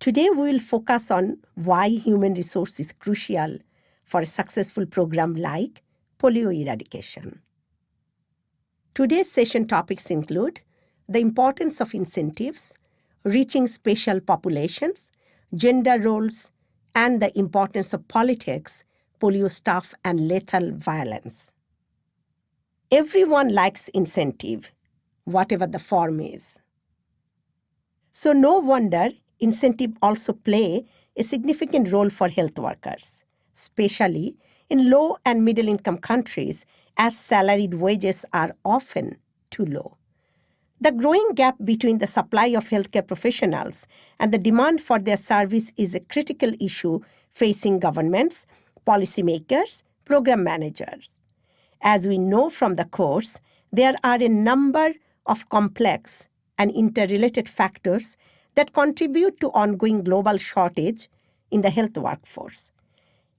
Today, we will focus on why human resource is crucial for a successful program like polio eradication. Today's session topics include the importance of incentives, reaching special populations, gender roles, and the importance of politics, polio staff, and lethal violence. Everyone likes incentive, whatever the form is. So no wonder incentive also play a significant role for health workers, especially in low and middle income countries as salaried wages are often too low. The growing gap between the supply of healthcare professionals and the demand for their service is a critical issue facing governments, policymakers, program managers. As we know from the course, there are a number of complex and interrelated factors that contribute to ongoing global shortage in the health workforce,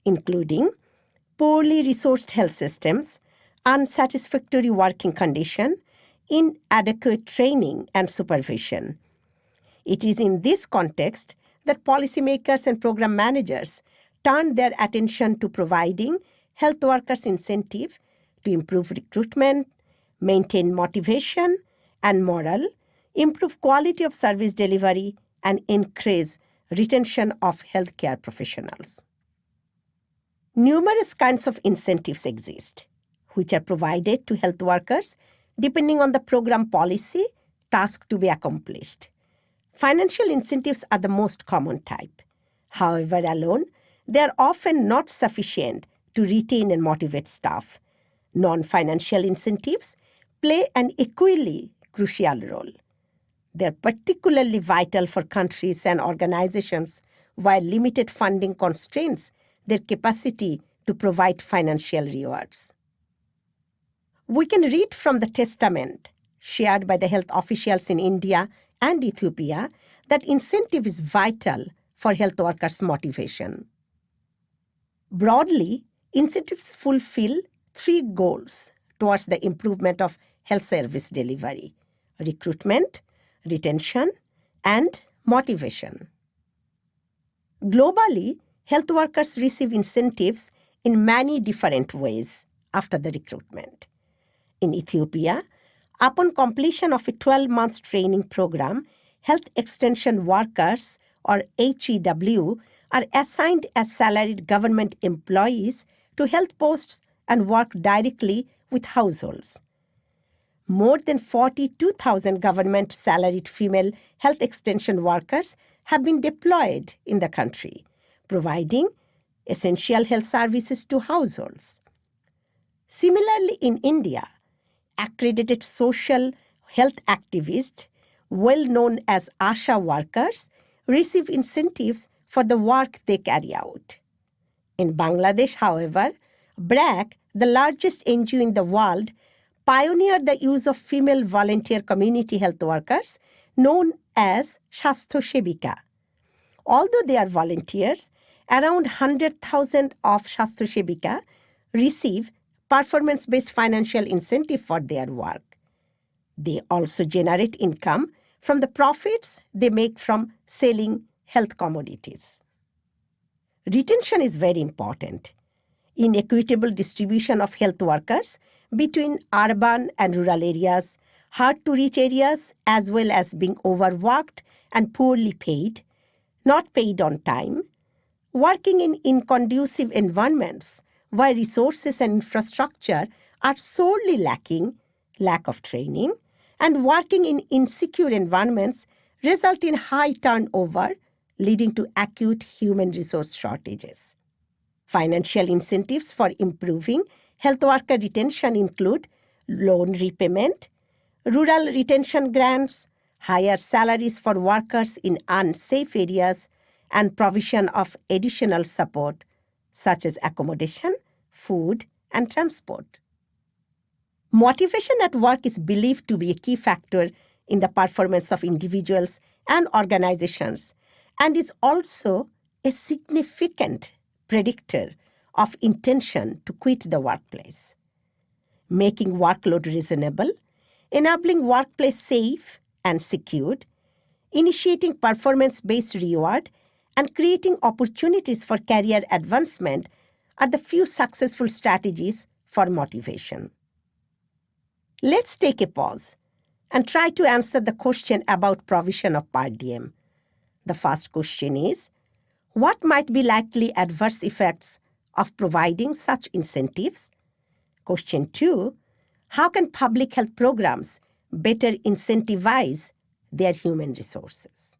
including poorly resourced health systems, unsatisfactory working conditions, inadequate training and supervision. It is in this context that policymakers and program managers turn their attention to providing health workers incentive to improve recruitment, maintain motivation and morale, improve quality of service delivery, and increase retention of healthcare professionals. Numerous kinds of incentives exist, which are provided to health workers depending on the program policy, task to be accomplished. Financial incentives are the most common type. However, alone, they are often not sufficient to retain and motivate staff. Non-financial incentives play an equally crucial role. They are particularly vital for countries and organizations where limited funding constraints their capacity to provide financial rewards. We can read from the testament shared by the health officials in India and Ethiopia that incentive is vital for health workers' motivation. Broadly, incentives fulfill three goals towards the improvement of health service delivery: recruitment, retention, and motivation. Globally, health workers receive incentives in many different ways after the recruitment. In Ethiopia, upon completion of a 12-month training program, health extension workers, or HEW, are assigned as salaried government employees to health posts and work directly with households. More than 42,000 government salaried female health extension workers have been deployed in the country, providing essential health services to households. Similarly, in India, accredited social health activists, well known as ASHA workers, receive incentives for the work they carry out. In Bangladesh, however, BRAC, the largest NGO in the world, pioneered the use of female volunteer community health workers known as Shastho Shebika. Although they are volunteers, around 100,000 of Shastho Shebika receive performance-based financial incentive for their work. They also generate income from the profits they make from selling health commodities. Retention is very important. Inequitable distribution of health workers between urban and rural areas, hard-to-reach areas, as well as being overworked and poorly paid, not paid on time, working in inconducive environments where resources and infrastructure are sorely lacking, lack of training, and working in insecure environments result in high turnover, leading to acute human resource shortages. Financial incentives for improving health worker retention include loan repayment, rural retention grants, higher salaries for workers in unsafe areas, and provision of additional support such as accommodation, food, and transport. Motivation at work is believed to be a key factor in the performance of individuals and organizations and is also a significant predictor of intention to quit the workplace. Making workload reasonable, enabling workplace safe and secured, initiating performance-based reward, and creating opportunities for career advancement are the few successful strategies for motivation. Let's take a pause and try to answer the question about provision of per diem. The first question is, what might be likely adverse effects of providing such incentives? Question 2, how can public health programs better incentivize their human resources?